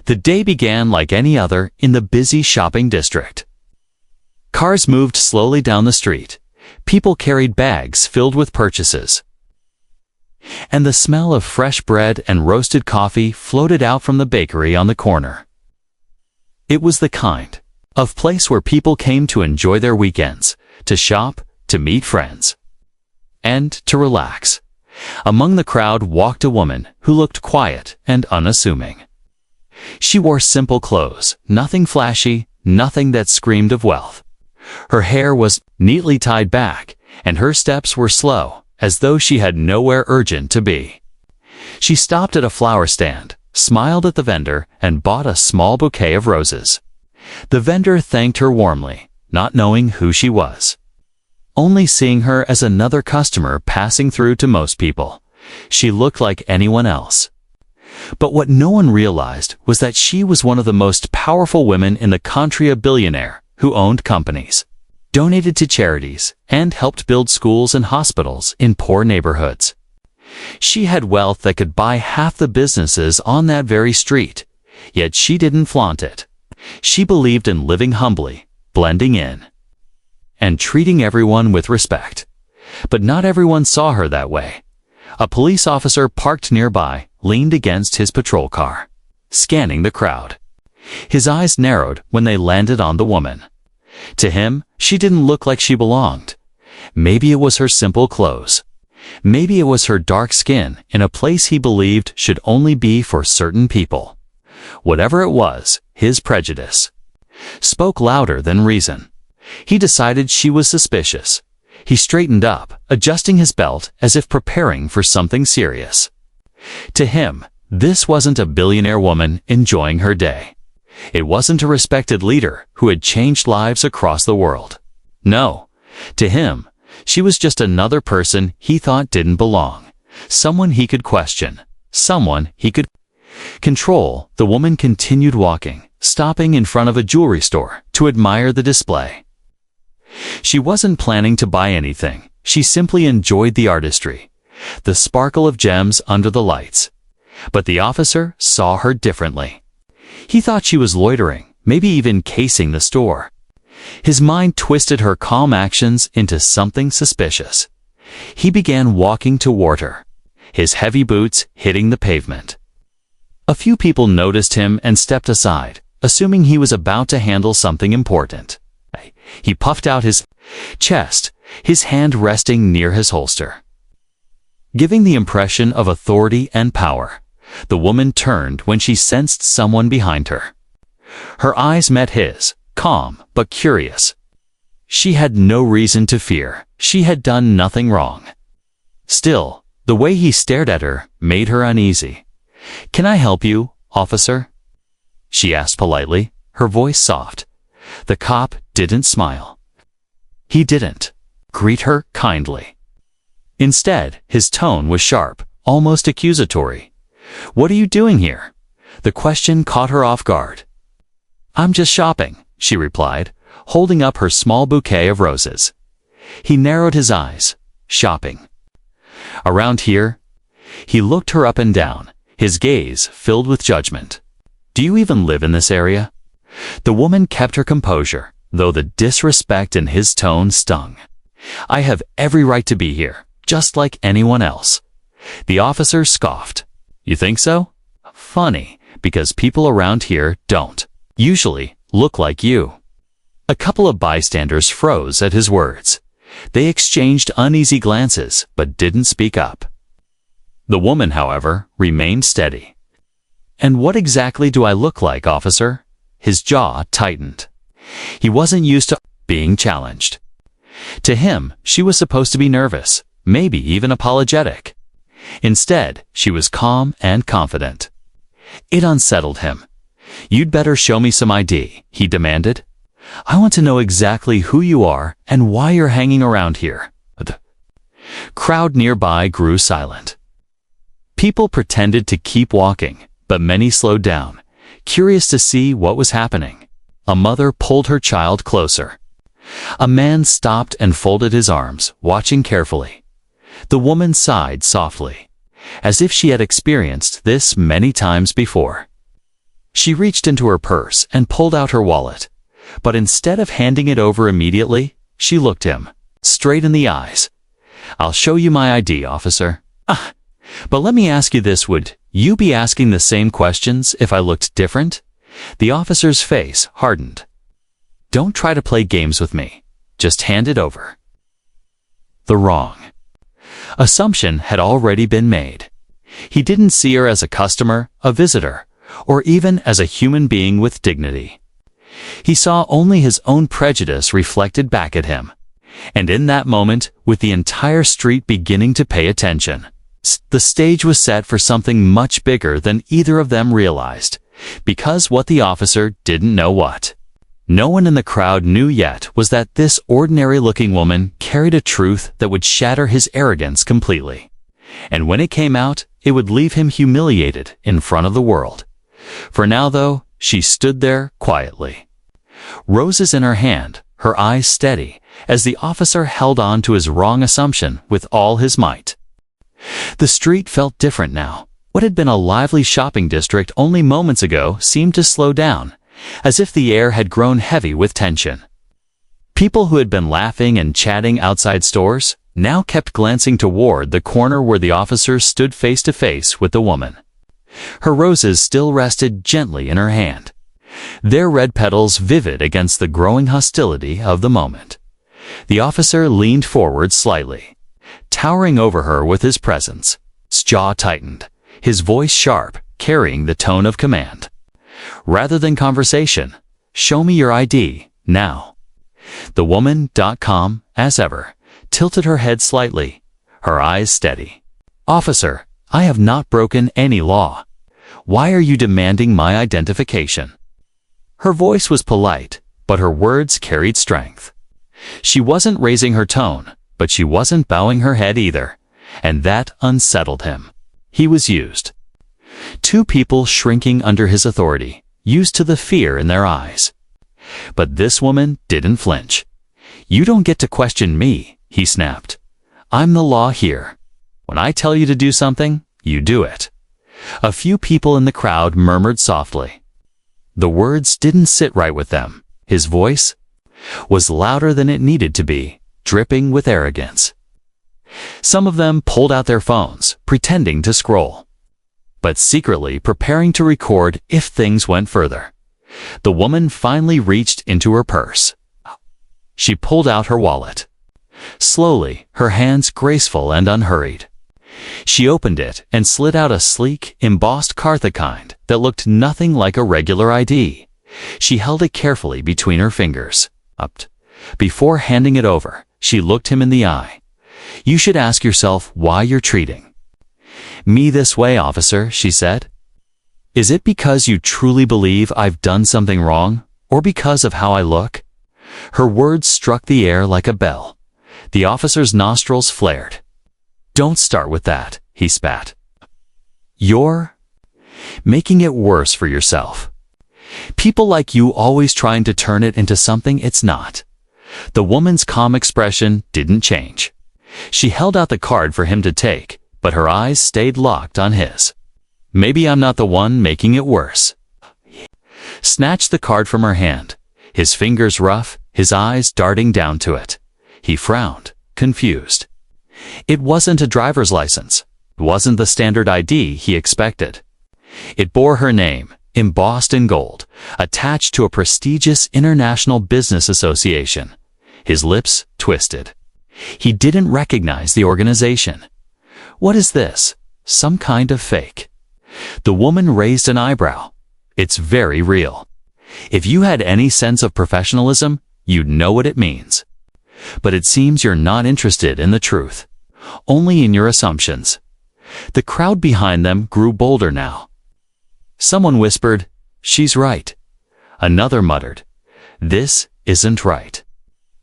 The day began like any other in the busy shopping district. Cars moved slowly down the street. People carried bags filled with purchases. And the smell of fresh bread and roasted coffee floated out from the bakery on the corner. It was the kind of place where people came to enjoy their weekends, to shop, to meet friends, and to relax. Among the crowd walked a woman who looked quiet and unassuming. She wore simple clothes, nothing flashy, nothing that screamed of wealth. Her hair was neatly tied back, and her steps were slow, as though she had nowhere urgent to be. She stopped at a flower stand, smiled at the vendor, and bought a small bouquet of roses. The vendor thanked her warmly, not knowing who she was. Only seeing her as another customer passing through to most people, she looked like anyone else. But what no one realized was that she was one of the most powerful women in the country, a billionaire who owned companies, donated to charities, and helped build schools and hospitals in poor neighborhoods. She had wealth that could buy half the businesses on that very street, yet she didn't flaunt it. She believed in living humbly, blending in, and treating everyone with respect. But not everyone saw her that way. A police officer parked nearby leaned against his patrol car, scanning the crowd. His eyes narrowed when they landed on the woman. To him, she didn't look like she belonged. Maybe it was her simple clothes. Maybe it was her dark skin in a place he believed should only be for certain people. Whatever it was, his prejudice spoke louder than reason. He decided she was suspicious. He straightened up, adjusting his belt as if preparing for something serious. To him, this wasn't a billionaire woman enjoying her day. It wasn't a respected leader who had changed lives across the world. No, to him, she was just another person he thought didn't belong. Someone he could question. Someone he could control. The woman continued walking, stopping in front of a jewelry store to admire the display. She wasn't planning to buy anything. She simply enjoyed the artistry, the sparkle of gems under the lights. But the officer saw her differently. He thought she was loitering, maybe even casing the store. His mind twisted her calm actions into something suspicious. He began walking toward her, his heavy boots hitting the pavement. A few people noticed him and stepped aside, assuming he was about to handle something important. He puffed out his chest, his hand resting near his holster, giving the impression of authority and power. The woman turned when she sensed someone behind her. Her eyes met his, calm but curious. She had no reason to fear. She had done nothing wrong. Still, the way he stared at her made her uneasy. "Can I help you, officer?" she asked politely, her voice soft. The cop didn't smile. He didn't greet her kindly. Instead, his tone was sharp, almost accusatory. "What are you doing here?" The question caught her off guard. "I'm just shopping," she replied, holding up her small bouquet of roses. He narrowed his eyes. "Shopping? Around here?" He looked her up and down, his gaze filled with judgment. "Do you even live in this area?" The woman kept her composure, though the disrespect in his tone stung. "I have every right to be here, just like anyone else." The officer scoffed. "You think so? Funny, because people around here don't usually look like you." A couple of bystanders froze at his words. They exchanged uneasy glances, but didn't speak up. The woman, however, remained steady. "And what exactly do I look like, officer?" His jaw tightened. He wasn't used to being challenged. To him, she was supposed to be nervous, maybe even apologetic. Instead, she was calm and confident. It unsettled him. "You'd better show me some ID," he demanded. "I want to know exactly who you are and why you're hanging around here." The crowd nearby grew silent. People pretended to keep walking, but many slowed down, curious to see what was happening. A mother pulled her child closer. A man stopped and folded his arms, watching carefully. The woman sighed softly, as if she had experienced this many times before. She reached into her purse and pulled out her wallet. But instead of handing it over immediately, she looked him straight in the eyes. "I'll show you my ID, officer. But let me ask you this, would you be asking the same questions if I looked different?" The officer's face hardened. "Don't try to play games with me. Just hand it over." The wrong assumption had already been made. He didn't see her as a customer, a visitor, or even as a human being with dignity. He saw only his own prejudice reflected back at him. And in that moment, with the entire street beginning to pay attention, the stage was set for something much bigger than either of them realized. Because what the officer didn't know what no one in the crowd knew yet was that this ordinary-looking woman carried a truth that would shatter his arrogance completely. And when it came out, it would leave him humiliated in front of the world. For now, though, she stood there quietly. Roses in her hand, her eyes steady, as the officer held on to his wrong assumption with all his might. The street felt different now. What had been a lively shopping district only moments ago seemed to slow down, as if the air had grown heavy with tension. People who had been laughing and chatting outside stores now kept glancing toward the corner where the officer stood face to face with the woman. Her roses still rested gently in her hand, their red petals vivid against the growing hostility of the moment. The officer leaned forward slightly, towering over her with his presence. His jaw tightened, his voice sharp, carrying the tone of command. Rather than conversation, "Show me your ID, now." The woman, calm as ever, tilted her head slightly, her eyes steady. "Officer, I have not broken any law. Why are you demanding my identification?" Her voice was polite, but her words carried strength. She wasn't raising her tone, but she wasn't bowing her head either, and that unsettled him. He was used. Two people shrinking under his authority, used to the fear in their eyes. But this woman didn't flinch. "You don't get to question me," he snapped. "I'm the law here. When I tell you to do something, you do it." A few people in the crowd murmured softly. The words didn't sit right with them. His voice was louder than it needed to be, dripping with arrogance. Some of them pulled out their phones, pretending to scroll, but secretly preparing to record if things went further. The woman finally reached into her purse. She pulled out her wallet. Slowly, her hands graceful and unhurried. She opened it and slid out a sleek, embossed card, the kind that looked nothing like a regular ID. She held it carefully between her fingers. Before handing it over, she looked him in the eye. "You should ask yourself why you're treating me this way, officer," she said. "Is it because you truly believe I've done something wrong, or because of how I look?" Her words struck the air like a bell. The officer's nostrils flared. "Don't start with that," he spat. "You're making it worse for yourself. People like you always trying to turn it into something it's not." The woman's calm expression didn't change. She held out the card for him to take, but her eyes stayed locked on his. "Maybe I'm not the one making it worse." Snatched the card from her hand, his fingers rough, his eyes darting down to it. He frowned, confused. It wasn't a driver's license. It wasn't the standard ID he expected. It bore her name, embossed in gold, attached to a prestigious international business association. His lips twisted. He didn't recognize the organization. "What is this? Some kind of fake?" The woman raised an eyebrow. "It's very real. If you had any sense of professionalism, you'd know what it means. But it seems you're not interested in the truth, only in your assumptions." The crowd behind them grew bolder now. Someone whispered, "She's right." Another muttered, "This isn't right.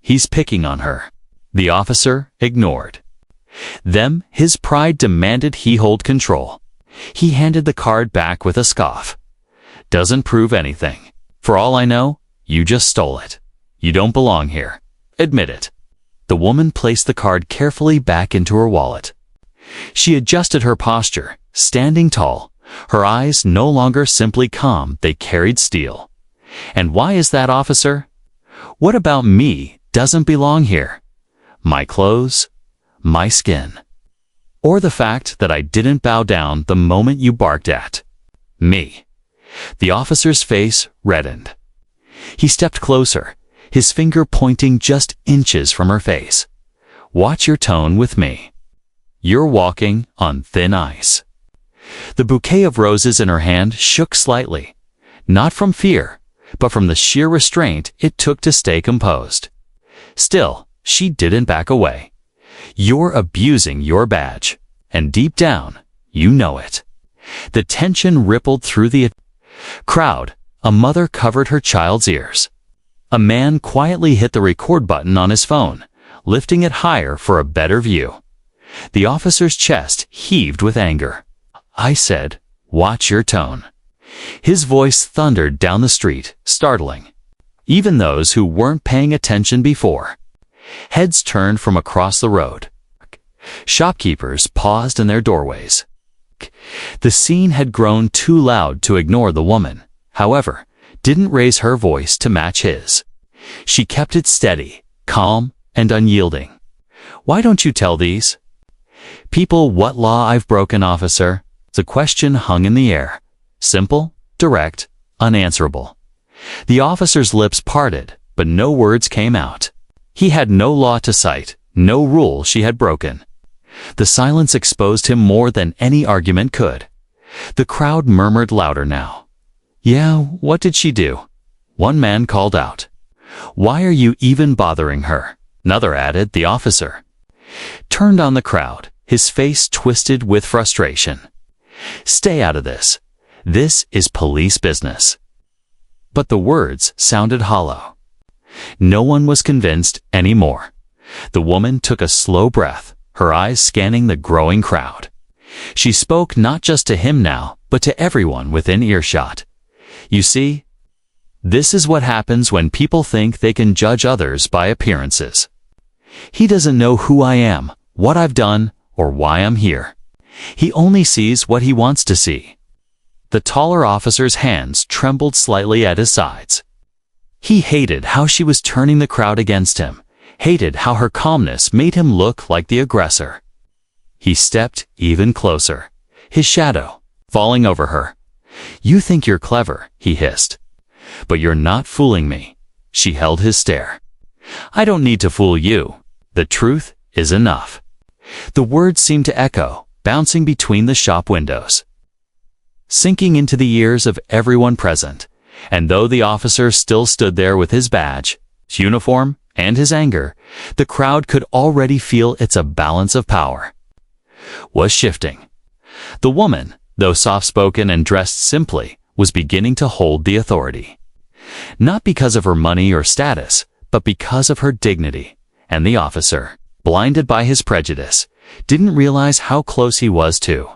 He's picking on her." The officer ignored them. His pride demanded he hold control. He handed the card back with a scoff. "Doesn't prove anything. For all I know, you just stole it. You don't belong here. Admit it." The woman placed the card carefully back into her wallet. She adjusted her posture, standing tall, Her eyes no longer simply calm, they carried steel. And why is that, officer? What about me doesn't belong here? My clothes? My skin? Or the fact that I didn't bow down the moment you barked at me? The officer's face reddened. He stepped closer, his finger pointing just inches from her face. Watch your tone with me. You're walking on thin ice. The bouquet of roses in her hand shook slightly, not from fear, but from the sheer restraint it took to stay composed. Still, she didn't back away. You're abusing your badge, and deep down, you know it. The tension rippled through the crowd. A mother covered her child's ears. A man quietly hit the record button on his phone, lifting it higher for a better view. The officer's chest heaved with anger. I said, watch your tone. His voice thundered down the street, startling even those who weren't paying attention before. Heads turned from across the road. Shopkeepers paused in their doorways. The scene had grown too loud to ignore the woman, however, didn't raise her voice to match his. She kept it steady, calm, and unyielding. Why don't you tell these people what law I've broken, officer? The question hung in the air. Simple, direct, unanswerable. The officer's lips parted, but no words came out. He had no law to cite, no rule she had broken. The silence exposed him more than any argument could. The crowd murmured louder now. Yeah, what did she do? One man called out. Why are you even bothering her? Another added, the officer turned on the crowd, his face twisted with frustration. Stay out of this. This is police business. But the words sounded hollow. No one was convinced anymore. The woman took a slow breath, her eyes scanning the growing crowd. She spoke not just to him now, but to everyone within earshot. You see, this is what happens when people think they can judge others by appearances. He doesn't know who I am, what I've done, or why I'm here. He only sees what he wants to see. The taller officer's hands trembled slightly at his sides. He hated how she was turning the crowd against him, hated how her calmness made him look like the aggressor. He stepped even closer, his shadow falling over her. You think you're clever, he hissed. But you're not fooling me. She held his stare. I don't need to fool you. The truth is enough. The words seemed to echo, bouncing between the shop windows, sinking into the ears of everyone present. And though the officer still stood there with his badge, his uniform, and his anger, the crowd could already feel its balance of power was shifting. The woman, though soft-spoken and dressed simply, was beginning to hold the authority. Not because of her money or status, but because of her dignity. And the officer, blinded by his prejudice, didn't realize how close he was to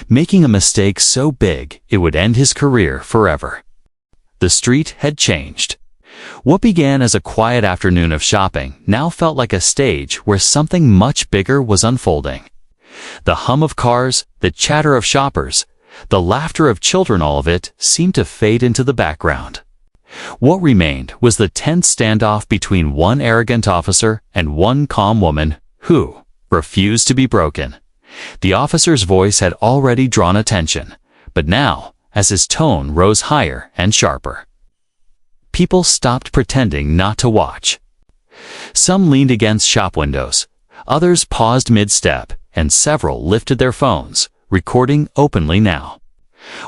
making a mistake so big it would end his career forever. The street had changed. What began as a quiet afternoon of shopping now felt like a stage where something much bigger was unfolding. The hum of cars, the chatter of shoppers, the laughter of children, all of it seemed to fade into the background. What remained was the tense standoff between one arrogant officer and one calm woman who refused to be broken. The officer's voice had already drawn attention, but now, as his tone rose higher and sharper, people stopped pretending not to watch. Some leaned against shop windows, others paused mid-step, and several lifted their phones, recording openly now.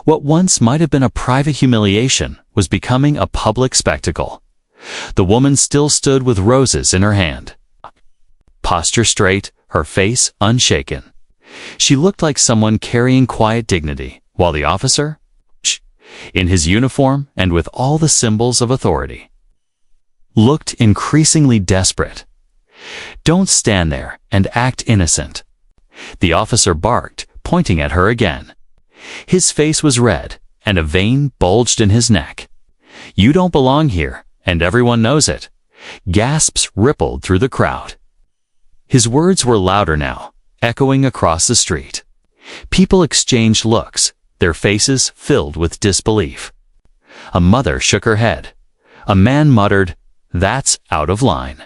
What once might have been a private humiliation was becoming a public spectacle. The woman still stood with roses in her hand, posture straight, her face unshaken. She looked like someone carrying quiet dignity, while the officer, in his uniform and with all the symbols of authority, looked increasingly desperate. Don't stand there and act innocent. The officer barked, pointing at her again. His face was red, and a vein bulged in his neck. You don't belong here, and everyone knows it. Gasps rippled through the crowd. His words were louder now, echoing across the street. People exchanged looks, their faces filled with disbelief. A mother shook her head. A man muttered, "That's out of line."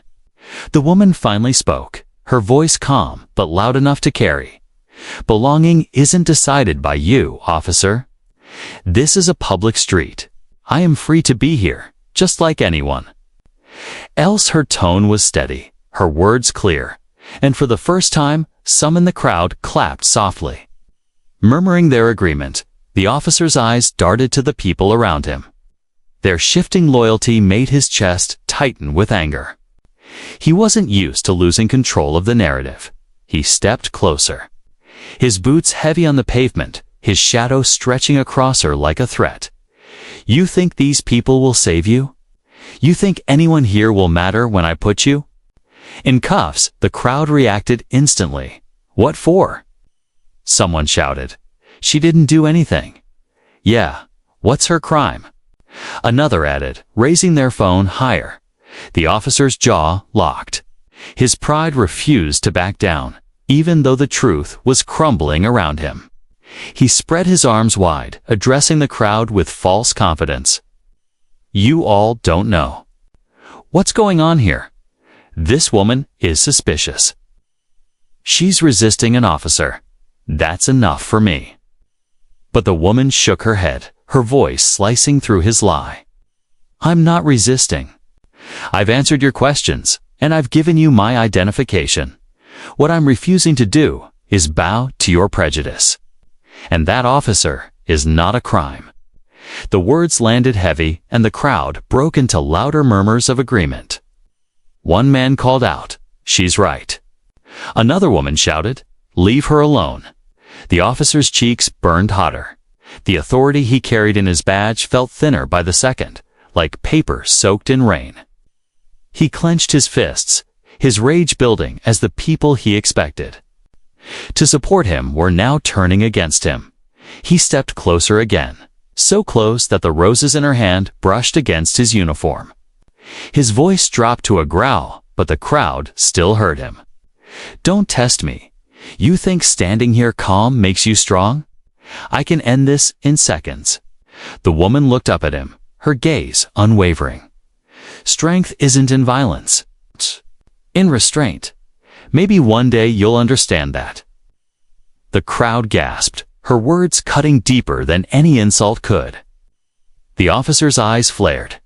The woman finally spoke, her voice calm but loud enough to carry. "Belonging isn't decided by you, officer. This is a public street. I am free to be here, just like anyone." Else her tone was steady, her words clear, and for the first time, some in the crowd clapped softly. Murmuring their agreement, the officer's eyes darted to the people around him. Their shifting loyalty made his chest tighten with anger. He wasn't used to losing control of the narrative. He stepped closer. His boots heavy on the pavement, his shadow stretching across her like a threat. "You think these people will save you? You think anyone here will matter when I put you?" In cuffs, the crowd reacted instantly. "What for?" Someone shouted. "She didn't do anything." "Yeah, what's her crime?" Another added, raising their phone higher. The officer's jaw locked. His pride refused to back down, even though the truth was crumbling around him. He spread his arms wide, addressing the crowd with false confidence. "You all don't know. What's going on here? This woman is suspicious. She's resisting an officer. That's enough for me." But the woman shook her head, her voice slicing through his lie. "I'm not resisting. I've answered your questions, and I've given you my identification. What I'm refusing to do is bow to your prejudice. And that, officer, is not a crime." The words landed heavy, and the crowd broke into louder murmurs of agreement. One man called out, "She's right." Another woman shouted, "Leave her alone." The officer's cheeks burned hotter. The authority he carried in his badge felt thinner by the second, like paper soaked in rain. He clenched his fists, his rage building as the people he expected to support him were now turning against him. He stepped closer again, so close that the roses in her hand brushed against his uniform. His voice dropped to a growl, but the crowd still heard him. "Don't test me. You think standing here calm makes you strong? I can end this in seconds." The woman looked up at him, her gaze unwavering. "Strength isn't in violence. It's in restraint. Maybe one day you'll understand that." The crowd gasped, her words cutting deeper than any insult could. The officer's eyes flared.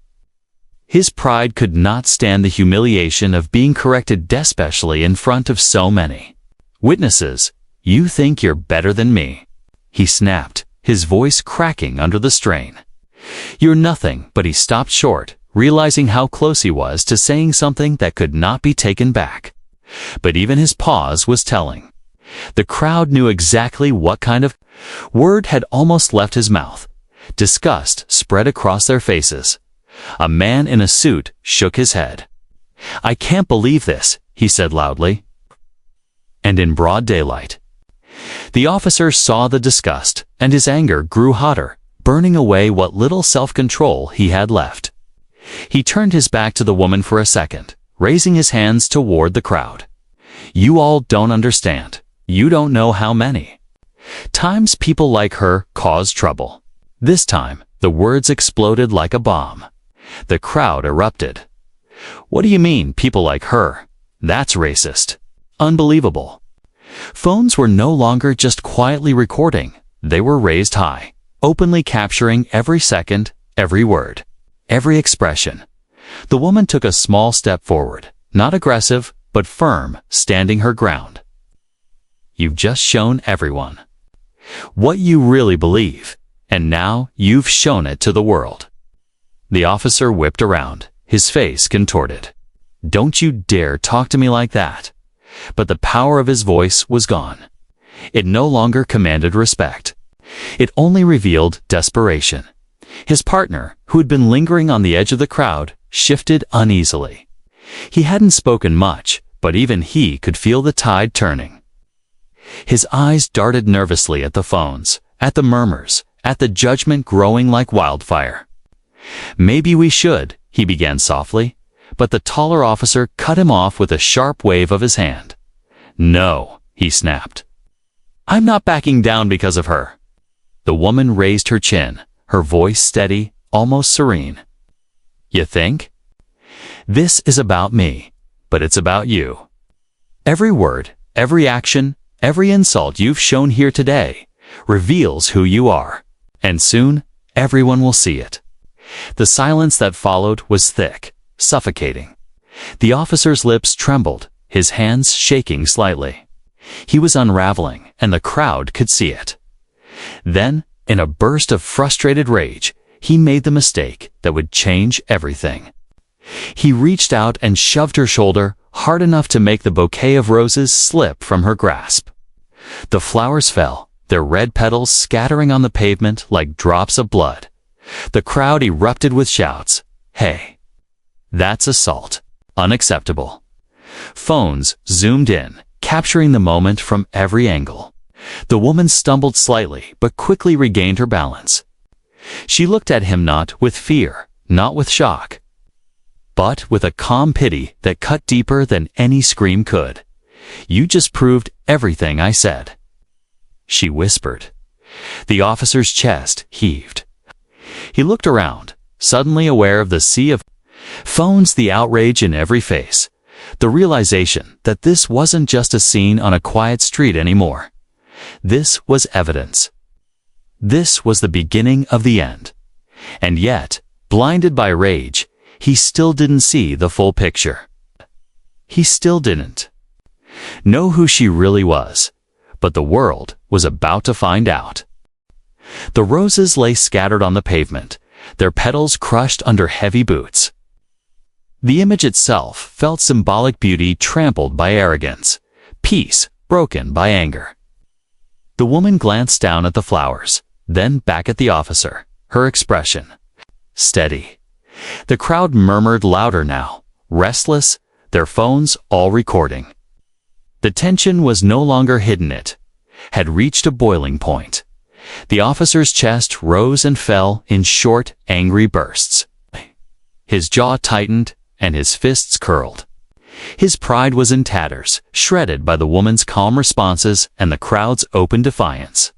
His pride could not stand the humiliation of being corrected, especially in front of so many witnesses. "You think you're better than me," he snapped, his voice cracking under the strain. "You're nothing," but he stopped short, realizing how close he was to saying something that could not be taken back. But even his pause was telling. The crowd knew exactly what kind of word had almost left his mouth. Disgust spread across their faces. A man in a suit shook his head. "I can't believe this," he said loudly. And in broad daylight. The officer saw the disgust, and his anger grew hotter, burning away what little self-control he had left. He turned his back to the woman for a second, raising his hands toward the crowd. "You all don't understand. You don't know how many times people like her cause trouble." This time, the words exploded like a bomb. The crowd erupted. "What do you mean, people like her? That's racist. Unbelievable." Phones were no longer just quietly recording. They were raised high, openly capturing every second, every word, every expression. The woman took a small step forward, not aggressive, but firm, standing her ground. "You've just shown everyone what you really believe, and now you've shown it to the world." The officer whipped around, his face contorted. "Don't you dare talk to me like that." But the power of his voice was gone. It no longer commanded respect. It only revealed desperation. His partner, who had been lingering on the edge of the crowd, shifted uneasily. He hadn't spoken much, but even he could feel the tide turning. His eyes darted nervously at the phones, at the murmurs, at the judgment growing like wildfire. "Maybe we should," he began softly, but the taller officer cut him off with a sharp wave of his hand. "No," he snapped. "I'm not backing down because of her." The woman raised her chin, her voice steady, almost serene. You think? This is about me, but it's about you. Every word, every action, every insult you've shown here today reveals who you are, and soon everyone will see it. The silence that followed was thick, suffocating. The officer's lips trembled, his hands shaking slightly. He was unraveling, and the crowd could see it. Then, in a burst of frustrated rage, he made the mistake that would change everything. He reached out and shoved her shoulder hard enough to make the bouquet of roses slip from her grasp. The flowers fell, their red petals scattering on the pavement like drops of blood. The crowd erupted with shouts. Hey! That's assault. Unacceptable. Phones zoomed in, capturing the moment from every angle. The woman stumbled slightly, but quickly regained her balance. She looked at him not with fear, not with shock, but with a calm pity that cut deeper than any scream could. You just proved everything I said, she whispered. The officer's chest heaved. He looked around, suddenly aware of the sea of phones, the outrage in every face, the realization that this wasn't just a scene on a quiet street anymore. This was evidence. This was the beginning of the end. And yet, blinded by rage, he still didn't see the full picture. He still didn't know who she really was, but the world was about to find out. The roses lay scattered on the pavement, their petals crushed under heavy boots. The image itself felt symbolic beauty trampled by arrogance, peace broken by anger. The woman glanced down at the flowers, then back at the officer, her expression steady. The crowd murmured louder now, restless, their phones all recording. The tension was no longer hidden, it had reached a boiling point. The officer's chest rose and fell in short, angry bursts. His jaw tightened and his fists curled. His pride was in tatters, shredded by the woman's calm responses and the crowd's open defiance.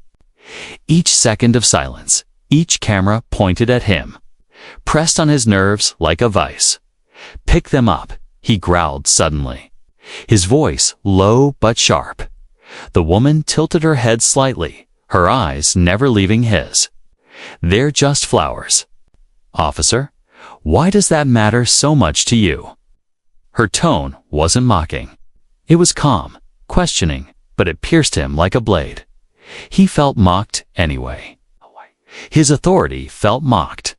Each second of silence, each camera pointed at him, pressed on his nerves like a vice. Pick them up, he growled suddenly, his voice low but sharp. The woman tilted her head slightly, her eyes never leaving his. They're just flowers. Officer, why does that matter so much to you? Her tone wasn't mocking. It was calm, questioning, but it pierced him like a blade. He felt mocked anyway. His authority felt mocked.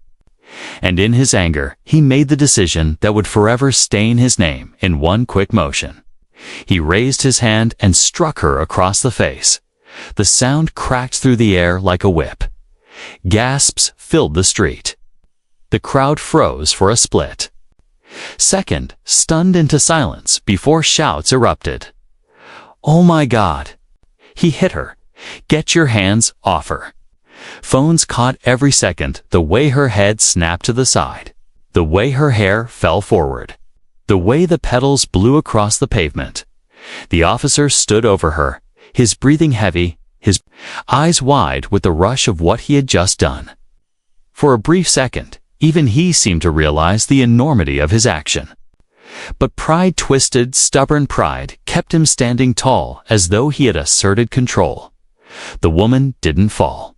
And in his anger, he made the decision that would forever stain his name in one quick motion. He raised his hand and struck her across the face. The sound cracked through the air like a whip. Gasps filled the street. The crowd froze for a split second, stunned into silence before shouts erupted. Oh my God! He hit her. Get your hands off her. Phones caught every second the way her head snapped to the side, the way her hair fell forward, the way the petals blew across the pavement. The officer stood over her, his breathing heavy, his eyes wide with the rush of what he had just done. For a brief second, even he seemed to realize the enormity of his action. But pride, twisted, stubborn pride, kept him standing tall as though he had asserted control. The woman didn't fall.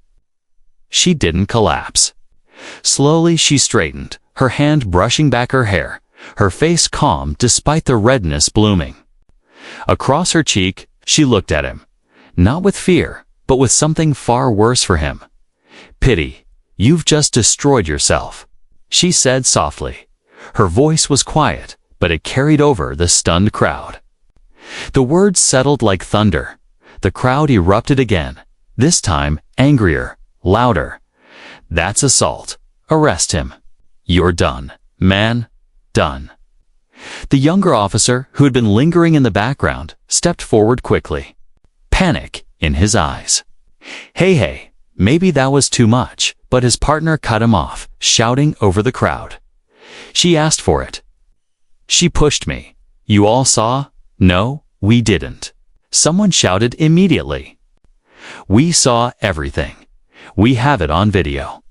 She didn't collapse. Slowly she straightened, her hand brushing back her hair, her face calm despite the redness blooming. Across her cheek, she looked at him, not with fear, but with something far worse for him. Pity. You've just destroyed yourself, she said softly. Her voice was quiet, but it carried over the stunned crowd. The words settled like thunder. The crowd erupted again, this time angrier, louder. That's assault. Arrest him. You're done, man. Done. The younger officer, who had been lingering in the background, stepped forward quickly, panic in his eyes. Hey, maybe that was too much, but his partner cut him off, shouting over the crowd. She asked for it. She pushed me. You all saw? No, we didn't. Someone shouted immediately. We saw everything. We have it on video.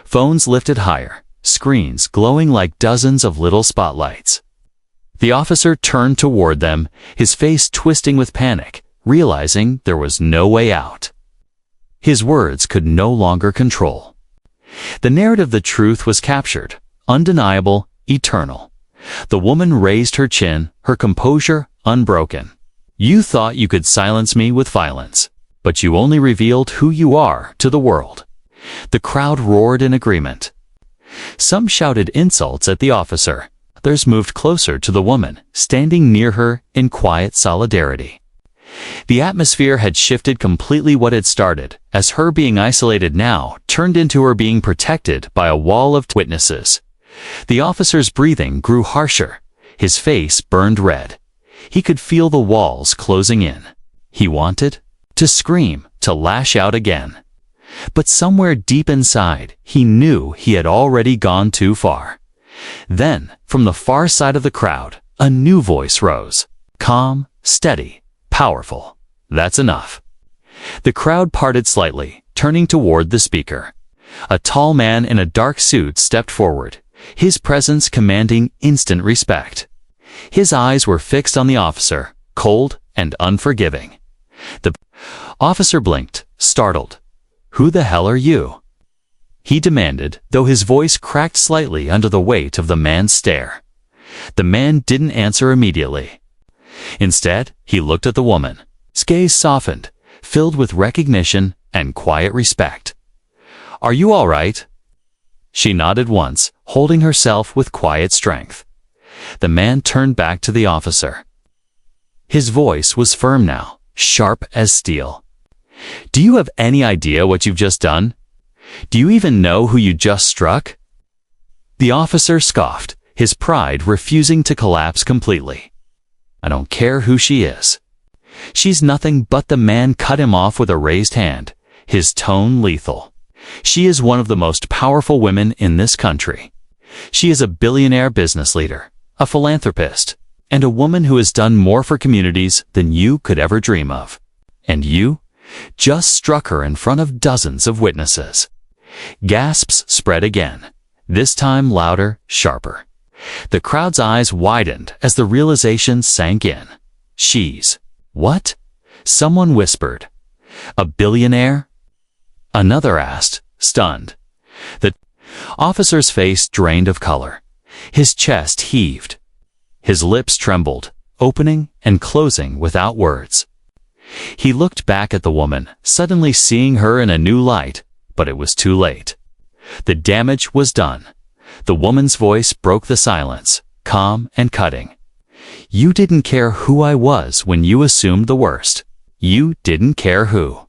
Phones lifted higher, screens glowing like dozens of little spotlights. The officer turned toward them, his face twisting with panic, realizing there was no way out. His words could no longer control. The narrative, the truth was captured, undeniable, eternal. The woman raised her chin, her composure unbroken. You thought you could silence me with violence, but you only revealed who you are to the world. The crowd roared in agreement. Some shouted insults at the officer. Others moved closer to the woman, standing near her in quiet solidarity. The atmosphere had shifted completely. What had started as her being isolated now turned into her being protected by a wall of witnesses. The officer's breathing grew harsher. His face burned red. He could feel the walls closing in. He wanted to scream, to lash out again. But somewhere deep inside, he knew he had already gone too far. Then, from the far side of the crowd, a new voice rose. Calm, steady, powerful. That's enough. The crowd parted slightly, turning toward the speaker. A tall man in a dark suit stepped forward, his presence commanding instant respect. His eyes were fixed on the officer, cold and unforgiving. The officer blinked, startled. Who the hell are you? He demanded, though his voice cracked slightly under the weight of the man's stare. The man didn't answer immediately. Instead, he looked at the woman. His gaze softened, filled with recognition and quiet respect. Are you all right? She nodded once, holding herself with quiet strength. The man turned back to the officer. His voice was firm now, sharp as steel. Do you have any idea what you've just done? Do you even know who you just struck? The officer scoffed, his pride refusing to collapse completely. I don't care who she is. She's nothing but the man cut him off with a raised hand, his tone lethal. She is one of the most powerful women in this country. She is a billionaire business leader, a philanthropist, and a woman who has done more for communities than you could ever dream of. And you just struck her in front of dozens of witnesses. Gasps spread again, this time louder, sharper. The crowd's eyes widened as the realization sank in. She's what? Someone whispered. A billionaire? Another asked, stunned. The officer's face drained of color. His chest heaved. His lips trembled, opening and closing without words. He looked back at the woman, suddenly seeing her in a new light, but it was too late. The damage was done. The woman's voice broke the silence, calm and cutting. You didn't care who I was when you assumed the worst. You didn't care who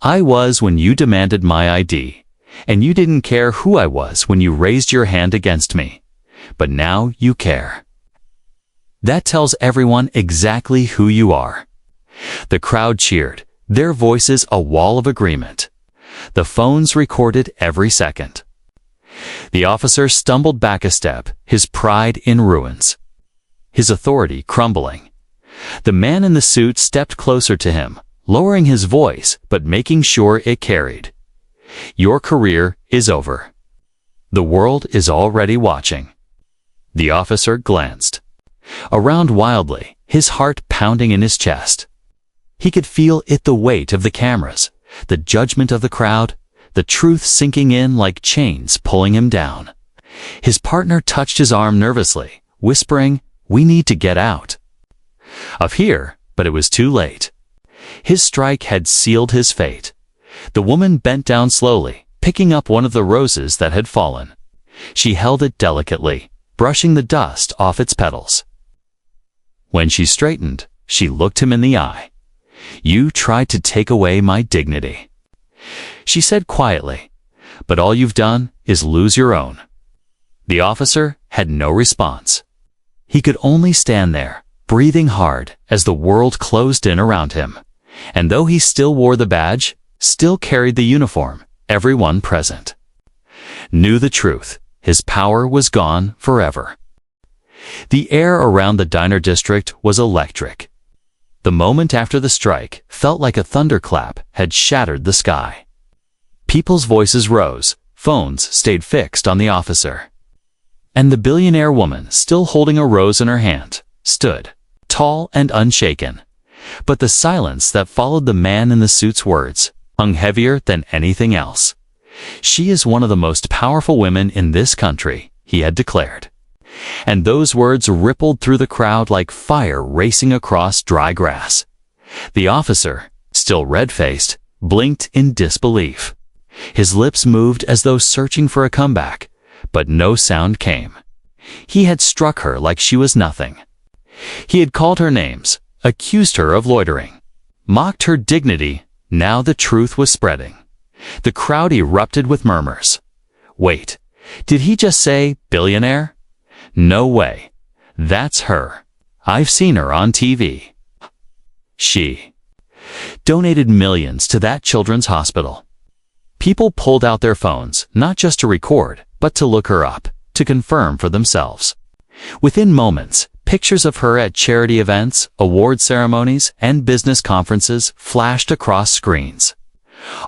I was when you demanded my ID, and you didn't care who I was when you raised your hand against me. But now you care. That tells everyone exactly who you are. The crowd cheered, their voices a wall of agreement. The phones recorded every second. The officer stumbled back a step, his pride in ruins, his authority crumbling. The man in the suit stepped closer to him, lowering his voice but making sure it carried. Your career is over. The world is already watching. The officer glanced around wildly, his heart pounding in his chest. He could feel it, the weight of the cameras, the judgment of the crowd, the truth sinking in like chains pulling him down. His partner touched his arm nervously, whispering, "We need to get out of here," but it was too late. His strike had sealed his fate. The woman bent down slowly, picking up one of the roses that had fallen. She held it delicately, brushing the dust off its petals. When she straightened, she looked him in the eye. "You tried to take away my dignity," she said quietly, "but all you've done is lose your own." The officer had no response. He could only stand there, breathing hard as the world closed in around him. And though he still wore the badge, still carried the uniform, everyone present knew the truth. His power was gone forever. The air around the diner district was electric. The moment after the strike felt like a thunderclap had shattered the sky. People's voices rose, phones stayed fixed on the officer. And the billionaire woman, still holding a rose in her hand, stood, tall and unshaken. But the silence that followed the man in the suit's words hung heavier than anything else. "She is one of the most powerful women in this country," he had declared. And those words rippled through the crowd like fire racing across dry grass. The officer, still red-faced, blinked in disbelief. His lips moved as though searching for a comeback, but no sound came. He had struck her like she was nothing. He had called her names, accused her of loitering, mocked her dignity. Now the truth was spreading. The crowd erupted with murmurs. Wait, did he just say billionaire? No way. That's her. I've seen her on TV. She donated millions to that children's hospital. People pulled out their phones, not just to record, but to look her up, to confirm for themselves. Within moments, pictures of her at charity events, award ceremonies, and business conferences flashed across screens.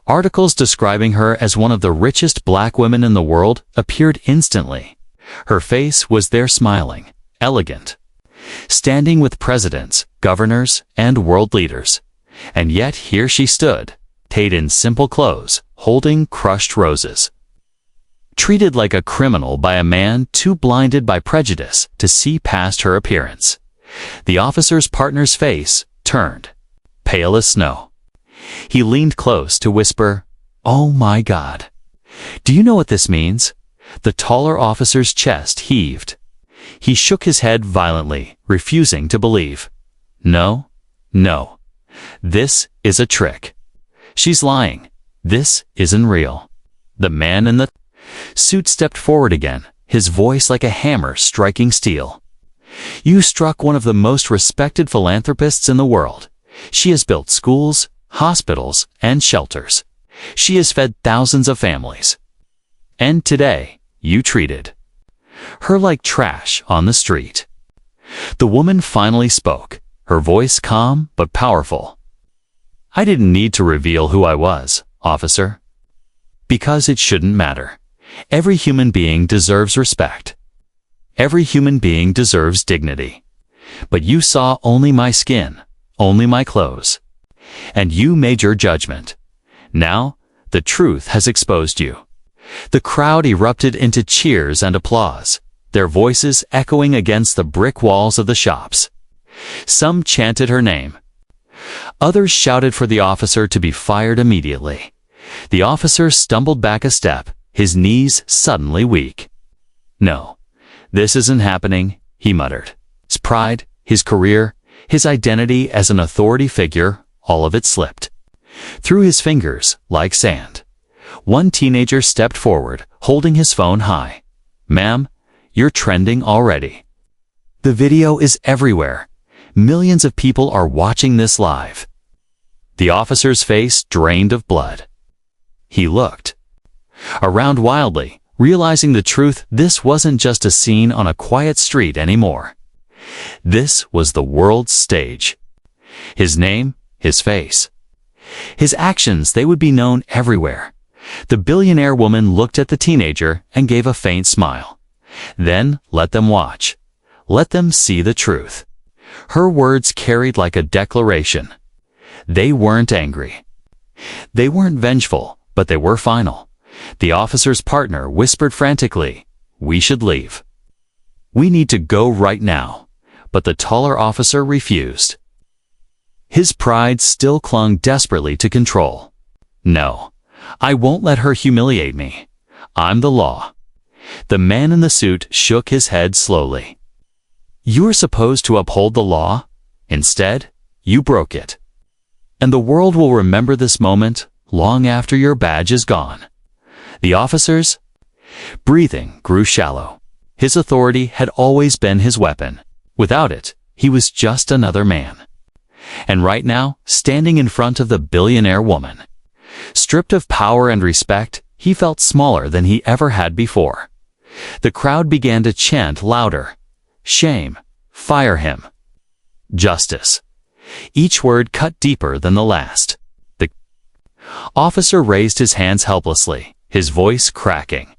Articles describing her as one of the richest black women in the world appeared instantly. Her face was there smiling, elegant, standing with presidents, governors, and world leaders. And yet here she stood, paid in simple clothes, holding crushed roses. Treated like a criminal by a man too blinded by prejudice to see past her appearance. The officer's partner's face turned, pale as snow. He leaned close to whisper, "Oh my God. Do you know what this means?" The taller officer's chest heaved. He shook his head violently, refusing to believe. No. This is a trick. She's lying. This isn't real. The man in the suit stepped forward again, his voice like a hammer striking steel. "You struck one of the most respected philanthropists in the world. She has built schools, hospitals, and shelters. She has fed thousands of families. And today, you treated her like trash on the street." The woman finally spoke, her voice calm but powerful. "I didn't need to reveal who I was, officer. Because it shouldn't matter. Every human being deserves respect. Every human being deserves dignity. But you saw only my skin, only my clothes. And you made your judgment. Now, the truth has exposed you." The crowd erupted into cheers and applause, their voices echoing against the brick walls of the shops. Some chanted her name. Others shouted for the officer to be fired immediately. The officer stumbled back a step, his knees suddenly weak. "No, this isn't happening," he muttered. His pride, his career, his identity as an authority figure, all of it slipped through his fingers like sand. One teenager stepped forward, holding his phone high. "Ma'am, you're trending already. The video is everywhere. Millions of people are watching this live." The officer's face drained of blood. He looked around wildly, realizing the truth. This wasn't just a scene on a quiet street anymore. This was the world's stage. His name, his face, his actions, they would be known everywhere. The billionaire woman looked at the teenager and gave a faint smile. Then let them watch. Let them see the truth. Her words carried like a declaration. They weren't angry. They weren't vengeful, but they were final. The officer's partner whispered frantically, "We should leave. We need to go right now." But the taller officer refused. His pride still clung desperately to control. "No, I won't let her humiliate me. I'm the law." The man in the suit shook his head slowly. "You're supposed to uphold the law. Instead, you broke it. And the world will remember this moment long after your badge is gone." The officer's breathing grew shallow. His authority had always been his weapon. Without it, he was just another man. And right now, standing in front of the billionaire woman, stripped of power and respect, he felt smaller than he ever had before. The crowd began to chant louder. "Shame! Fire him! Justice!" Each word cut deeper than the last. The Officer raised his hands helplessly, his voice cracking.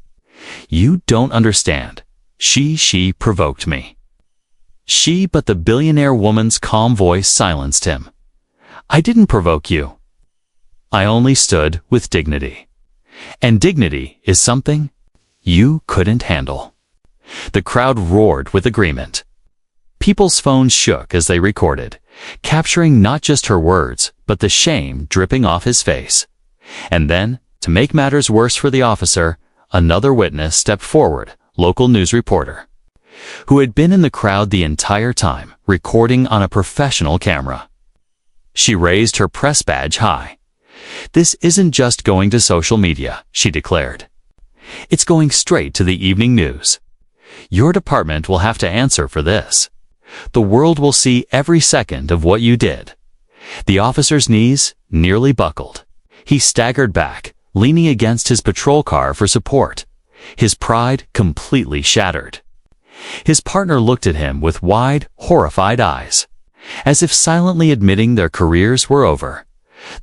"You don't understand. She provoked me." She, but the billionaire woman's calm voice silenced him. "I didn't provoke you. I only stood with dignity. And dignity is something you couldn't handle." The crowd roared with agreement. People's phones shook as they recorded, capturing not just her words, but the shame dripping off his face. And then, to make matters worse for the officer, another witness stepped forward, local news reporter, who had been in the crowd the entire time, recording on a professional camera. She raised her press badge high. "This isn't just going to social media," she declared. "It's going straight to the evening news. Your department will have to answer for this. The world will see every second of what you did." The officer's knees nearly buckled. He staggered back, leaning against his patrol car for support, his pride completely shattered. His partner looked at him with wide, horrified eyes, as if silently admitting their careers were over.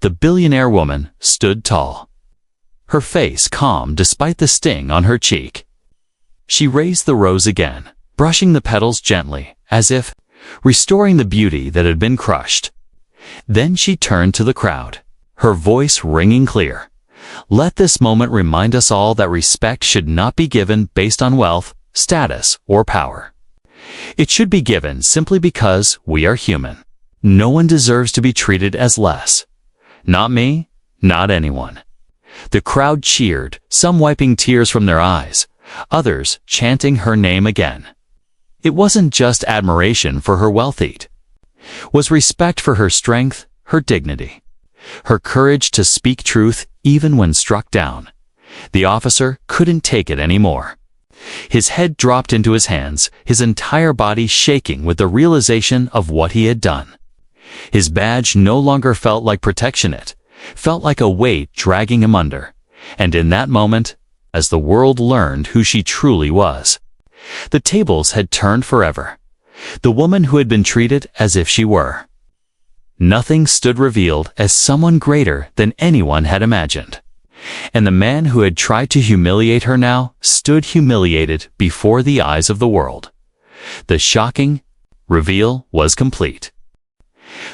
The billionaire woman stood tall, her face calm despite the sting on her cheek. She raised the rose again, brushing the petals gently, as if restoring the beauty that had been crushed. Then she turned to the crowd, her voice ringing clear. "Let this moment remind us all that respect should not be given based on wealth, status, or power. It should be given simply because we are human. No one deserves to be treated as less. Not me, not anyone." The crowd cheered, some wiping tears from their eyes, others chanting her name again. It wasn't just admiration for her wealth, it was respect for her strength, her dignity, her courage to speak truth even when struck down. The officer couldn't take it anymore. His head dropped into his hands, his entire body shaking with the realization of what he had done. His badge no longer felt like protection, it felt like a weight dragging him under. And in that moment, as the world learned who she truly was, the tables had turned forever. The woman who had been treated as if she were nothing stood revealed as someone greater than anyone had imagined. And the man who had tried to humiliate her now stood humiliated before the eyes of the world. The shocking reveal was complete.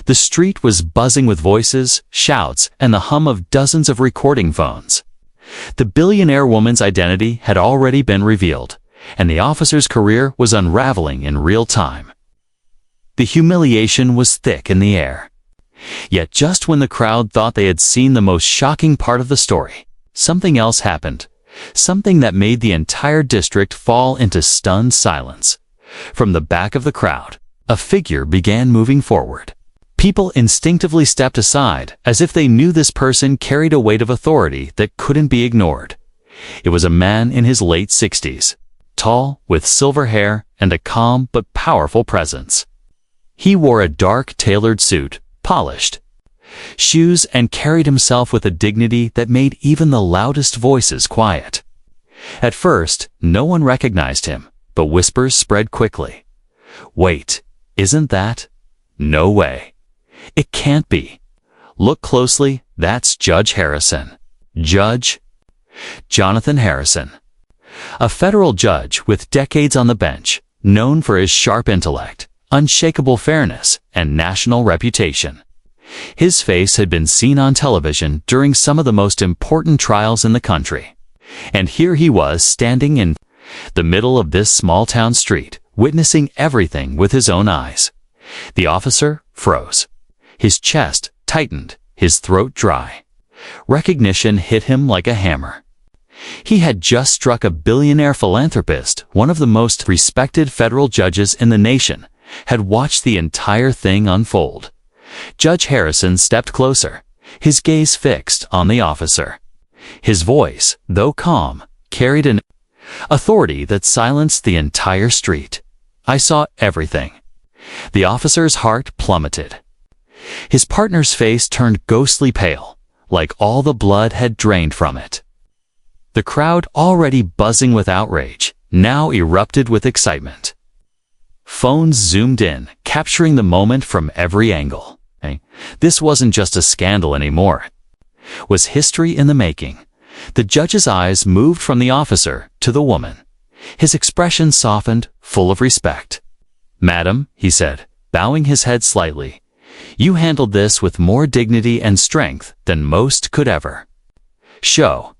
The street was buzzing with voices, shouts, and the hum of dozens of recording phones. The billionaire woman's identity had already been revealed, and the officer's career was unraveling in real time. The humiliation was thick in the air. Yet just when the crowd thought they had seen the most shocking part of the story, something else happened, something that made the entire district fall into stunned silence. From the back of the crowd, a figure began moving forward. People instinctively stepped aside, as if they knew this person carried a weight of authority that couldn't be ignored. It was a man in his late 60s, tall, with silver hair and a calm but powerful presence. He wore a dark, tailored suit, polished shoes, and carried himself with a dignity that made even the loudest voices quiet. At first, no one recognized him, but whispers spread quickly. "Wait, isn't that? No way. It can't be. Look closely, that's Judge Harrison. Judge Jonathan Harrison." A federal judge with decades on the bench, known for his sharp intellect, unshakable fairness, and national reputation. His face had been seen on television during some of the most important trials in the country. And here he was standing in the middle of this small-town street, witnessing everything with his own eyes. The officer froze. His chest tightened, his throat dry. Recognition hit him like a hammer. He had just struck a billionaire philanthropist, one of the most respected federal judges in the nation, had watched the entire thing unfold. Judge Harrison stepped closer, his gaze fixed on the officer. His voice, though calm, carried an authority that silenced the entire street. "I saw everything." The officer's heart plummeted. His partner's face turned ghostly pale, like all the blood had drained from it. The crowd, already buzzing with outrage, now erupted with excitement. Phones zoomed in, capturing the moment from every angle. This wasn't just a scandal anymore. was history in the making. The judge's eyes moved from the officer to the woman. His expression softened, full of respect. "Madam," he said, bowing his head slightly, "you handled this with more dignity and strength than most could ever show.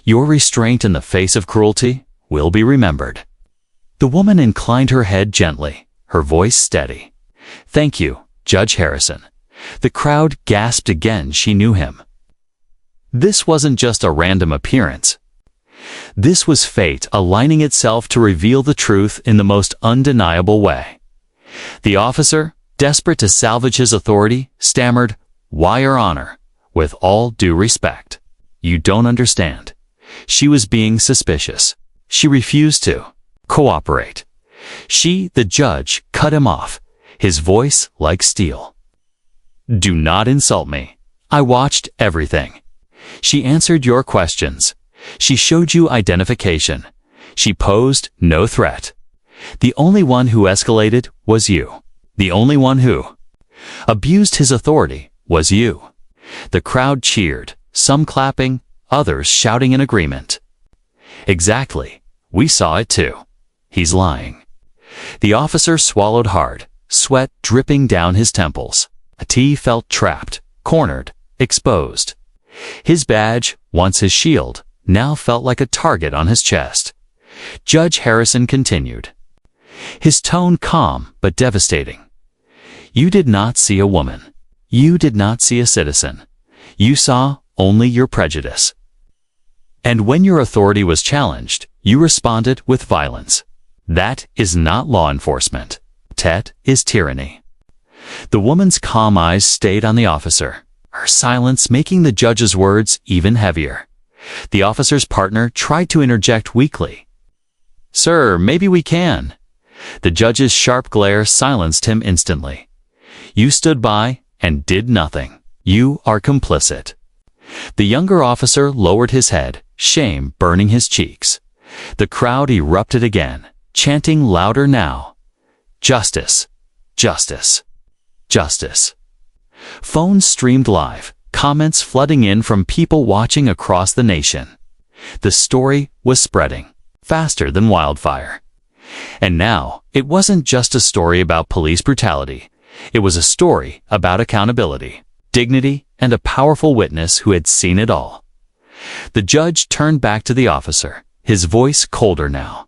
Your restraint in the face of cruelty will be remembered." The woman inclined her head gently, her voice steady. "Thank you, Judge Harrison." The crowd gasped again. She knew him. This wasn't just a random appearance. This was fate aligning itself to reveal the truth in the most undeniable way. The officer, desperate to salvage his authority, stammered, "Why, Your Honor, with all due respect. You don't understand." She was being suspicious. She refused to cooperate. She, the judge, cut him off, his voice like steel. "Do not insult me. I watched everything. She answered your questions. She showed you identification. She posed no threat. The only one who escalated was you. The only one who abused his authority was you." The crowd cheered, some clapping, others shouting in agreement. "Exactly. We saw it too. He's lying." The officer swallowed hard, sweat dripping down his temples. He felt trapped, cornered, exposed. His badge, once his shield, now felt like a target on his chest. Judge Harrison continued, his tone calm but devastating. "You did not see a woman. You did not see a citizen. You saw only your prejudice. And when your authority was challenged, you responded with violence. That is not law enforcement. That is tyranny." The woman's calm eyes stayed on the officer, her silence making the judge's words even heavier. The officer's partner tried to interject weakly. "Sir, maybe we can." The judge's sharp glare silenced him instantly. "You stood by and did nothing. You are complicit." The younger officer lowered his head, shame burning his cheeks. The crowd erupted again, chanting louder now, "Justice! Justice! Justice!" Phones streamed live, comments flooding in from people watching across the nation. The story was spreading, faster than wildfire. And now, it wasn't just a story about police brutality. It was a story about accountability, dignity, and a powerful witness who had seen it all. The judge turned back to the officer, his voice colder now.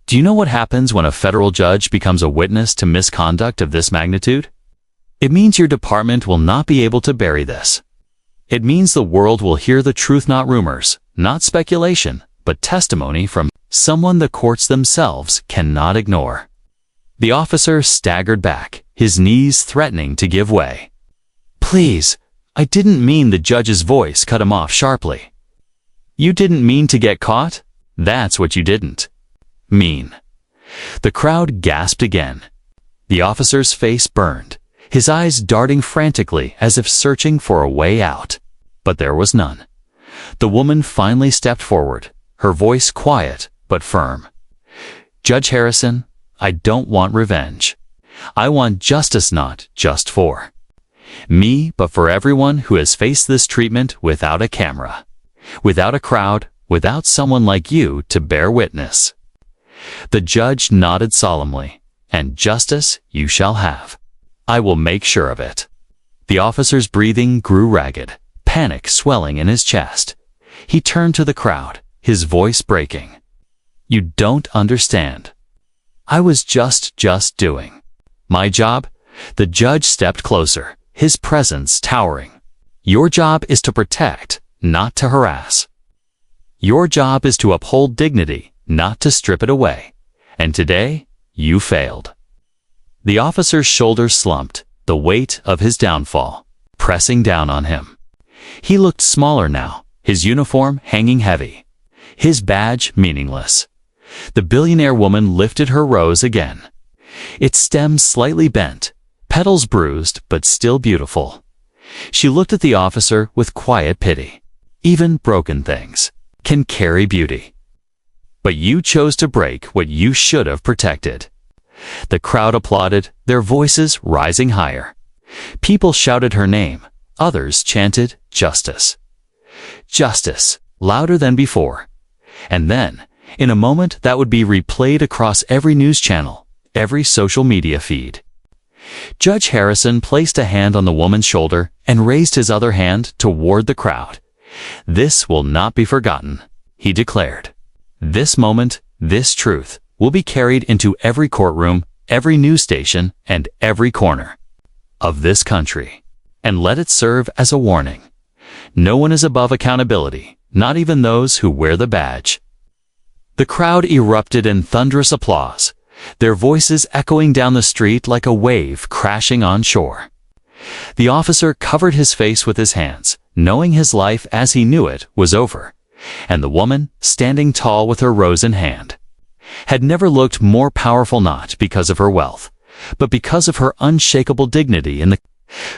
"Do you know what happens when a federal judge becomes a witness to misconduct of this magnitude? It means your department will not be able to bury this. It means the world will hear the truth, not rumors, not speculation, but testimony from someone the courts themselves cannot ignore." The officer staggered back, his knees threatening to give way. "Please, I didn't mean." The judge's voice cut him off sharply. "You didn't mean to get caught? That's what you didn't mean." The crowd gasped again. The officer's face burned, his eyes darting frantically as if searching for a way out. But there was none. The woman finally stepped forward, her voice quiet but firm. "Judge Harrison, I don't want revenge. I want justice, not just for me, but for everyone who has faced this treatment without a camera, without a crowd, without someone like you to bear witness." The judge nodded solemnly, "And justice you shall have. I will make sure of it." The officer's breathing grew ragged, panic swelling in his chest. He turned to the crowd, his voice breaking. "You don't understand. I was just doing my job." The judge stepped closer, his presence towering. "Your job is to protect, not to harass. Your job is to uphold dignity, not to strip it away. And today, you failed." The officer's shoulders slumped, the weight of his downfall pressing down on him. He looked smaller now, his uniform hanging heavy, his badge meaningless. The billionaire woman lifted her rose again, its stem slightly bent, petals bruised but still beautiful. She looked at the officer with quiet pity. "Even broken things can carry beauty. But you chose to break what you should have protected." The crowd applauded, their voices rising higher. People shouted her name, others chanted, "Justice! Justice, louder than before. And then, in a moment that would be replayed across every news channel, every social media feed. Judge Harrison placed a hand on the woman's shoulder and raised his other hand toward the crowd. "This will not be forgotten," he declared. "This moment, this truth, will be carried into every courtroom, every news station, and every corner of this country. And let it serve as a warning. No one is above accountability, not even those who wear the badge." The crowd erupted in thunderous applause, their voices echoing down the street like a wave crashing on shore. The officer covered his face with his hands, knowing his life as he knew it was over, and the woman, standing tall with her rose in hand, had never looked more powerful, not because of her wealth, but because of her unshakable dignity in the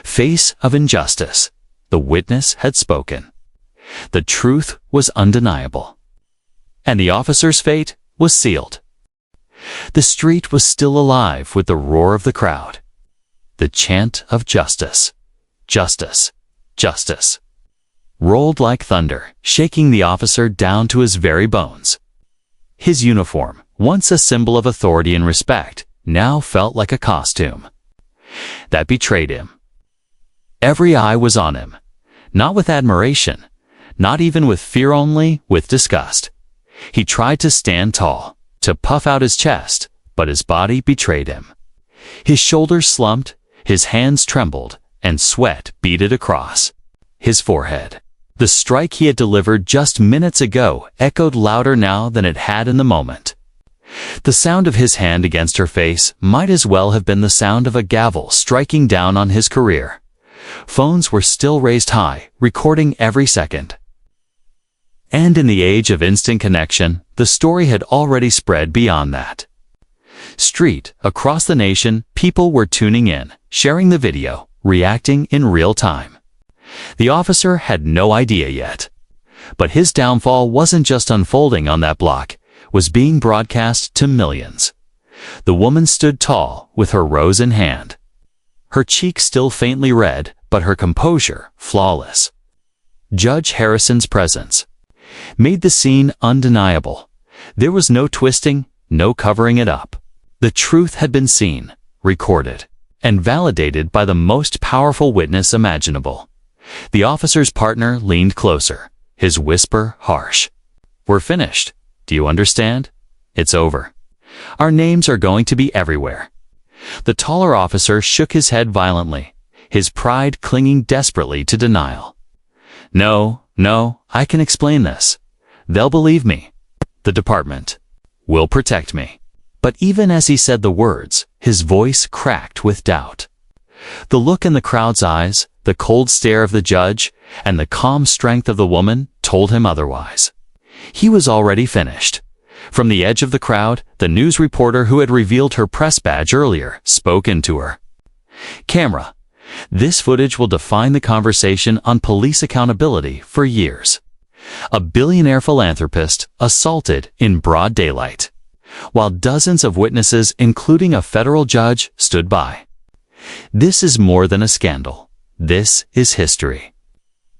face of injustice. The witness had spoken. The truth was undeniable. And the officer's fate was sealed. The street was still alive with the roar of the crowd. The chant of justice, justice, justice, rolled like thunder, shaking the officer down to his very bones. His uniform, once a symbol of authority and respect, now felt like a costume that betrayed him. Every eye was on him, not with admiration, not even with fear, only with disgust. He tried to stand tall, to puff out his chest, but his body betrayed him. His shoulders slumped, his hands trembled, and sweat beaded across his forehead. The strike he had delivered just minutes ago echoed louder now than it had in the moment. The sound of his hand against her face might as well have been the sound of a gavel striking down on his career. Phones were still raised high, recording every second. And in the age of instant connection, the story had already spread beyond that. Across the nation, people were tuning in, sharing the video, reacting in real time. The officer had no idea yet. But his downfall wasn't just unfolding on that block, was being broadcast to millions. The woman stood tall, with her rose in hand. Her cheek still faintly red, but her composure flawless. Judge Harrison's presence made the scene undeniable. There was no twisting, no covering it up. The truth had been seen, recorded, and validated by the most powerful witness imaginable. The officer's partner leaned closer, his whisper harsh. "We're finished. Do you understand? It's over. Our names are going to be everywhere." The taller officer shook his head violently, his pride clinging desperately to denial. No, I can explain this. They'll believe me. The department will protect me." But even as he said the words, his voice cracked with doubt. The look in the crowd's eyes, the cold stare of the judge, and the calm strength of the woman told him otherwise. He was already finished. From the edge of the crowd, the news reporter who had revealed her press badge earlier spoke into her. "Camera, this footage will define the conversation on police accountability for years. A billionaire philanthropist assaulted in broad daylight, while dozens of witnesses, including a federal judge, stood by. This is more than a scandal. This is history."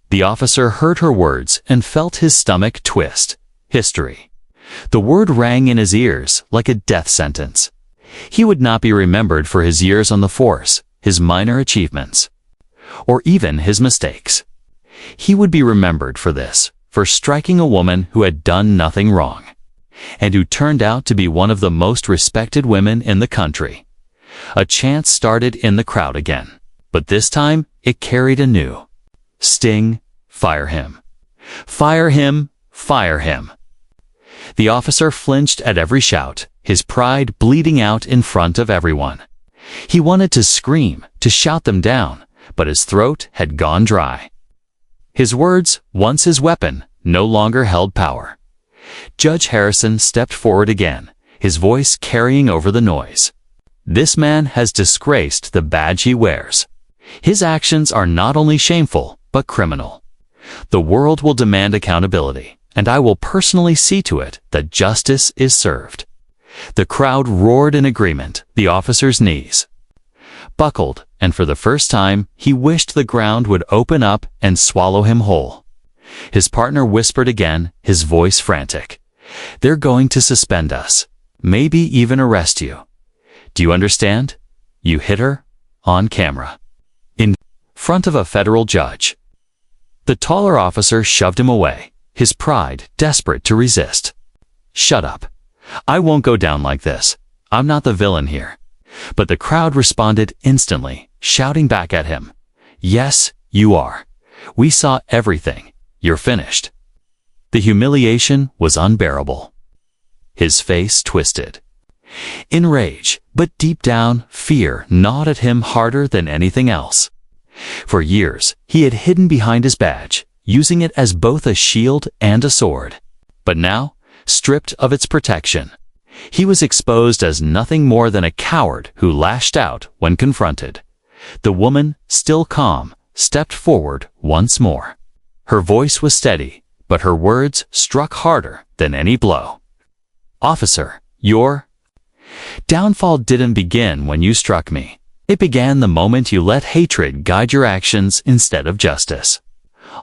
The officer heard her words and felt his stomach twist. History. The word rang in his ears like a death sentence. He would not be remembered for his years on the force, his minor achievements, or even his mistakes. He would be remembered for this, for striking a woman who had done nothing wrong, and who turned out to be one of the most respected women in the country. A chant started in the crowd again, but this time it carried a new sting. Fire him. Fire him. Fire him. The officer flinched at every shout, his pride bleeding out in front of everyone. He wanted to scream, to shout them down, but his throat had gone dry. His words, once his weapon, no longer held power. Judge Harrison stepped forward again, his voice carrying over the noise. "This man has disgraced the badge he wears. His actions are not only shameful, but criminal. The world will demand accountability, and I will personally see to it that justice is served." The crowd roared in agreement, the officer's knees buckled, and for the first time, he wished the ground would open up and swallow him whole. His partner whispered again, his voice frantic. "They're going to suspend us. Maybe even arrest you. Do you understand? You hit her? On camera. In front of a federal judge." The taller officer shoved him away, his pride desperate to resist. "Shut up. I won't go down like this. I'm not the villain here." But the crowd responded instantly, shouting back at him. "Yes, you are. We saw everything. You're finished." The humiliation was unbearable. His face twisted. In rage, but deep down, fear gnawed at him harder than anything else. For years, he had hidden behind his badge, using it as both a shield and a sword. But now, stripped of its protection, he was exposed as nothing more than a coward who lashed out when confronted. The woman, still calm, stepped forward once more. Her voice was steady, but her words struck harder than any blow. "Officer, your downfall didn't begin when you struck me. It began the moment you let hatred guide your actions instead of justice.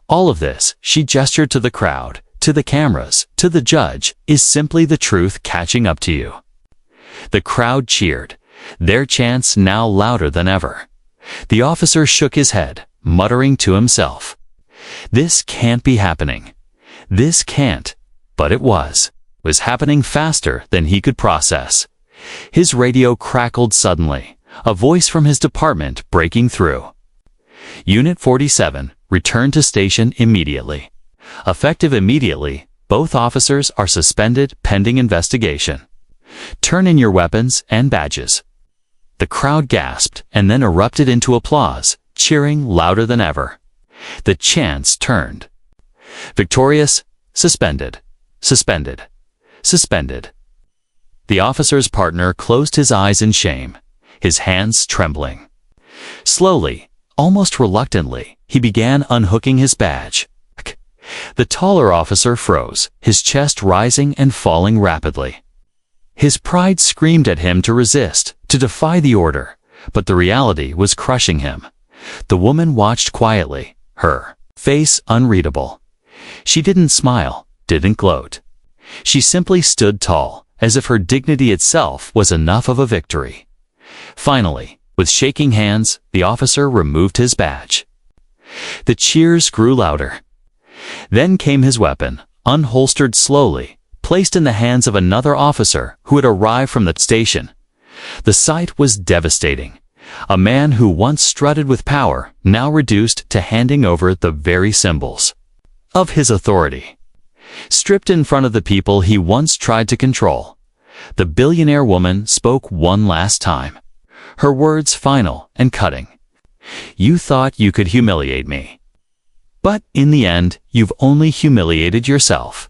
All of this," she gestured to the crowd, to the cameras, to the judge, "is simply the truth catching up to you." The crowd cheered, their chants now louder than ever. The officer shook his head, muttering to himself, "This can't be happening. This can't." But it was happening faster than he could process. His radio crackled suddenly, a voice from his department breaking through. "Unit 47, return to station immediately. Effective immediately, both officers are suspended pending investigation. Turn in your weapons and badges." The crowd gasped and then erupted into applause, cheering louder than ever. The chants turned. Victorious, suspended, suspended, suspended. The officer's partner closed his eyes in shame, his hands trembling. Slowly, almost reluctantly, he began unhooking his badge. The taller officer froze, his chest rising and falling rapidly. His pride screamed at him to resist, to defy the order, but the reality was crushing him. The woman watched quietly, her face unreadable. She didn't smile, didn't gloat. She simply stood tall, as if her dignity itself was enough of a victory. Finally, with shaking hands, the officer removed his badge. The cheers grew louder. Then came his weapon, unholstered slowly, placed in the hands of another officer who had arrived from the station. The sight was devastating. A man who once strutted with power, now reduced to handing over the very symbols of his authority. Stripped in front of the people he once tried to control, the billionaire woman spoke one last time. Her words final and cutting. "You thought you could humiliate me. But in the end, you've only humiliated yourself."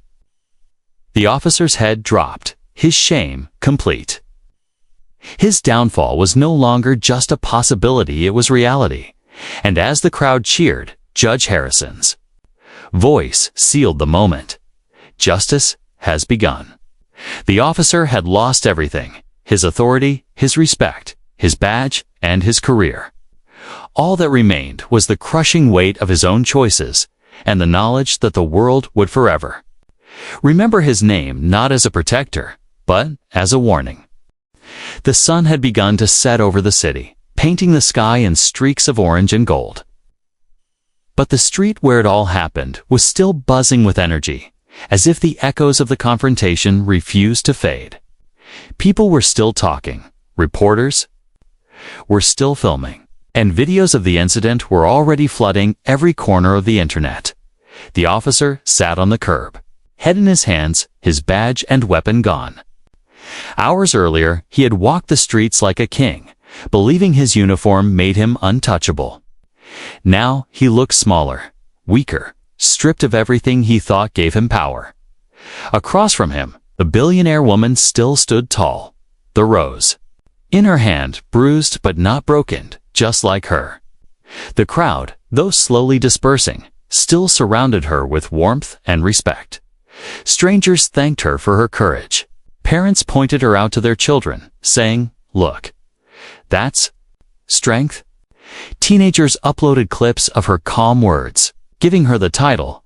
The officer's head dropped, his shame complete. His downfall was no longer just a possibility, it was reality. And as the crowd cheered, Judge Harrison's voice sealed the moment. Justice has begun. The officer had lost everything: his authority, his respect, his badge, and his career. All that remained was the crushing weight of his own choices and the knowledge that the world would forever remember his name not as a protector, but as a warning. The sun had begun to set over the city, painting the sky in streaks of orange and gold. But the street where it all happened was still buzzing with energy, as if the echoes of the confrontation refused to fade. People were still talking, reporters were still filming, and videos of the incident were already flooding every corner of the internet. The officer sat on the curb, head in his hands, his badge and weapon gone. Hours earlier, he had walked the streets like a king, believing his uniform made him untouchable. Now he looked smaller, weaker, stripped of everything he thought gave him power. Across from him, the billionaire woman still stood tall, the rose in her hand, bruised but not broken, just like her. The crowd, though slowly dispersing, still surrounded her with warmth and respect. Strangers thanked her for her courage. Parents pointed her out to their children, saying, "Look, that's strength." Teenagers uploaded clips of her calm words, giving her the title,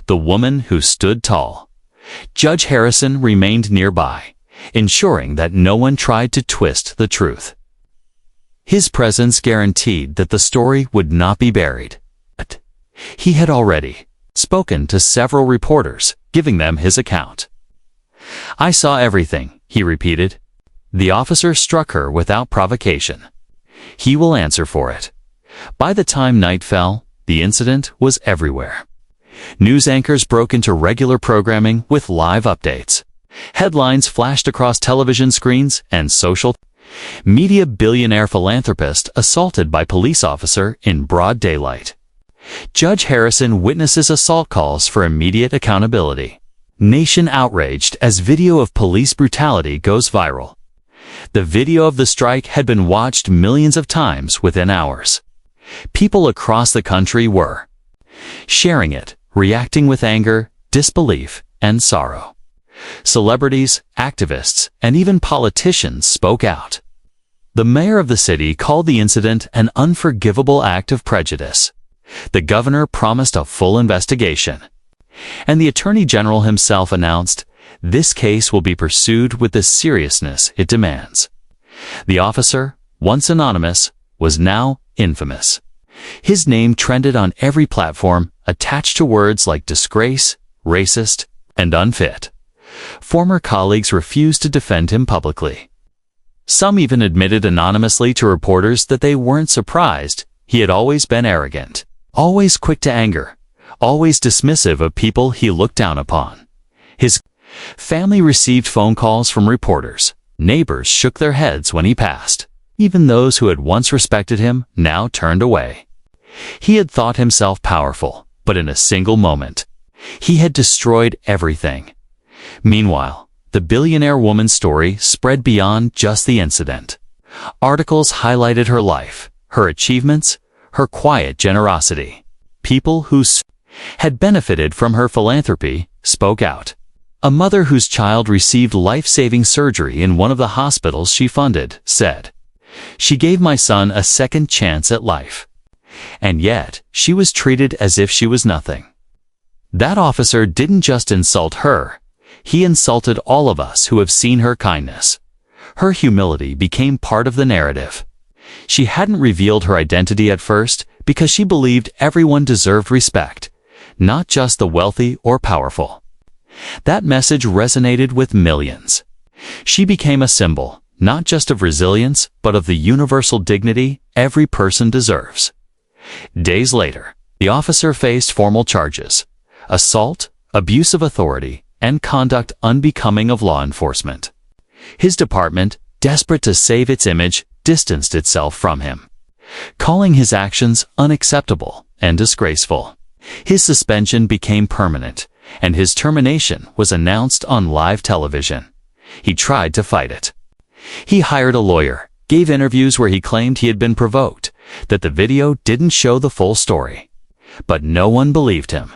The woman who stood tall. Judge Harrison remained nearby, ensuring that no one tried to twist the truth. His presence guaranteed that the story would not be buried. But he had already spoken to several reporters, giving them his account. "I saw everything," he repeated. The officer struck her without provocation. "He will answer for it." By the time night fell, the incident was everywhere. News anchors broke into regular programming with live updates. Headlines flashed across television screens and social media. Billionaire philanthropist assaulted by police officer in broad daylight. Judge Harrison witnesses assault calls for immediate accountability. Nation outraged as video of police brutality goes viral. The video of the strike had been watched millions of times within hours. People across the country were sharing it, reacting with anger, disbelief, and sorrow. Celebrities, activists, and even politicians spoke out. The mayor of the city called the incident an unforgivable act of prejudice. The governor promised a full investigation. And the attorney general himself announced, "This case will be pursued with the seriousness it demands." The officer, once anonymous, was now infamous. His name trended on every platform, attached to words like disgrace, racist, and unfit. Former colleagues refused to defend him publicly. Some even admitted anonymously to reporters that they weren't surprised. He had always been arrogant, always quick to anger, always dismissive of people he looked down upon. His family received phone calls from reporters. Neighbors shook their heads when he passed. Even those who had once respected him now turned away. He had thought himself powerful, but in a single moment, he had destroyed everything. Meanwhile, the billionaire woman's story spread beyond just the incident. Articles highlighted her life, her achievements, her quiet generosity. People who had benefited from her philanthropy spoke out. A mother whose child received life-saving surgery in one of the hospitals she funded said, "She gave my son a second chance at life. And yet, she was treated as if she was nothing." That officer didn't just insult her. He insulted all of us who have seen her kindness. Her humility became part of the narrative. She hadn't revealed her identity at first because she believed everyone deserved respect, not just the wealthy or powerful. That message resonated with millions. She became a symbol, not just of resilience, but of the universal dignity every person deserves. Days later, the officer faced formal charges: assault, abuse of authority, and conduct unbecoming of law enforcement. His department, desperate to save its image, distanced itself from him, calling his actions unacceptable and disgraceful. His suspension became permanent, and his termination was announced on live television. He tried to fight it. He hired a lawyer, gave interviews where he claimed he had been provoked, that the video didn't show the full story. But no one believed him.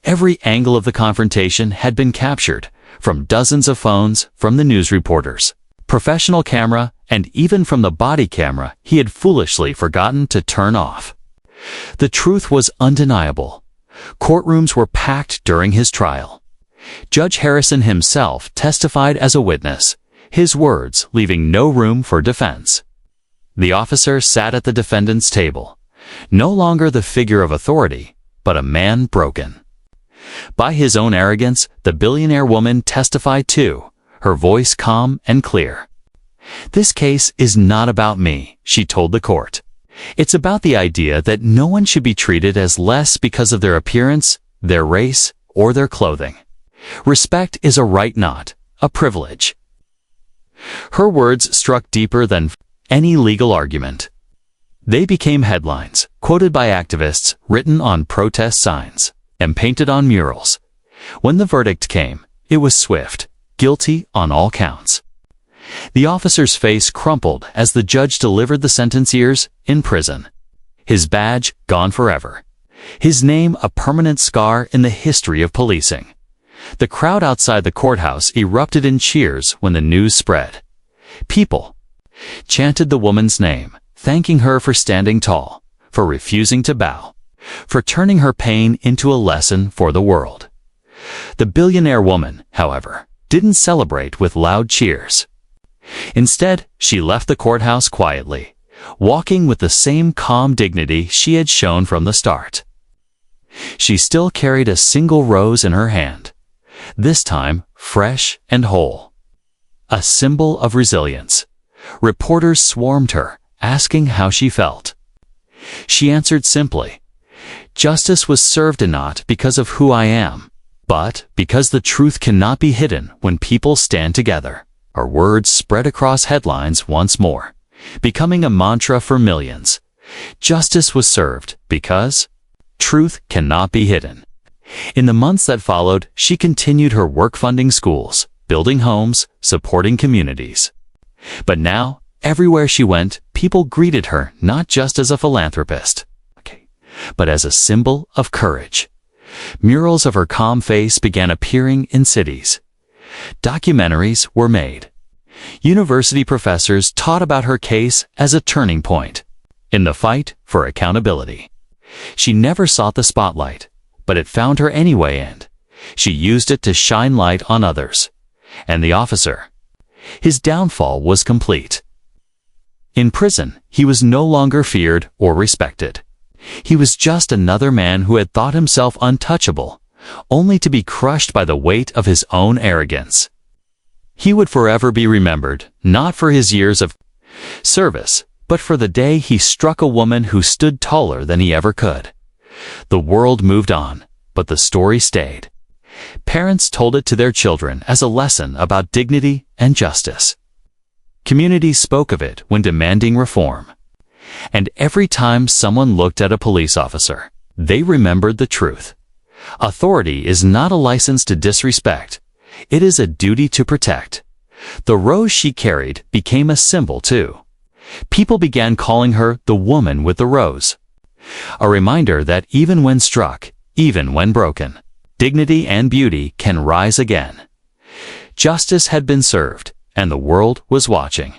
Every angle of the confrontation had been captured, from dozens of phones, from the news reporters, professional camera, and even from the body camera he had foolishly forgotten to turn off. The truth was undeniable. Courtrooms were packed during his trial. Judge Harrison himself testified as a witness, his words leaving no room for defense. The officer sat at the defendant's table, no longer the figure of authority, but a man broken. By his own arrogance, the billionaire woman testified too, her voice calm and clear. "This case is not about me," she told the court. "It's about the idea that no one should be treated as less because of their appearance, their race, or their clothing. Respect is a right, not a privilege." Her words struck deeper than any legal argument. They became headlines, quoted by activists, written on protest signs, and painted on murals. When the verdict came, it was swift, guilty on all counts. The officer's face crumpled as the judge delivered the sentence: years in prison. His badge gone forever. His name a permanent scar in the history of policing. The crowd outside the courthouse erupted in cheers when the news spread. People chanted the woman's name, thanking her for standing tall, for refusing to bow, for turning her pain into a lesson for the world. The billionaire woman, however, didn't celebrate with loud cheers. Instead, she left the courthouse quietly, walking with the same calm dignity she had shown from the start. She still carried a single rose in her hand, this time fresh and whole. A symbol of resilience. Reporters swarmed her, asking how she felt. She answered simply, "Justice was served and not because of who I am, but because the truth cannot be hidden when people stand together." Her words spread across headlines once more, becoming a mantra for millions. Justice was served because truth cannot be hidden. In the months that followed, she continued her work funding schools, building homes, supporting communities. But now, everywhere she went, people greeted her not just as a philanthropist, but as a symbol of courage. Murals of her calm face began appearing in cities. Documentaries were made. University professors taught about her case as a turning point in the fight for accountability. She never sought the spotlight, but it found her anyway, and she used it to shine light on others. And the officer, his downfall was complete. In prison, he was no longer feared or respected. He was just another man who had thought himself untouchable, only to be crushed by the weight of his own arrogance. He would forever be remembered, not for his years of service, but for the day he struck a woman who stood taller than he ever could. The world moved on, but the story stayed. Parents told it to their children as a lesson about dignity and justice. Communities spoke of it when demanding reform. And every time someone looked at a police officer, they remembered the truth. Authority is not a license to disrespect. It is a duty to protect. The rose she carried became a symbol too. People began calling her the woman with the rose. A reminder that even when struck, even when broken, dignity and beauty can rise again. Justice had been served, and the world was watching.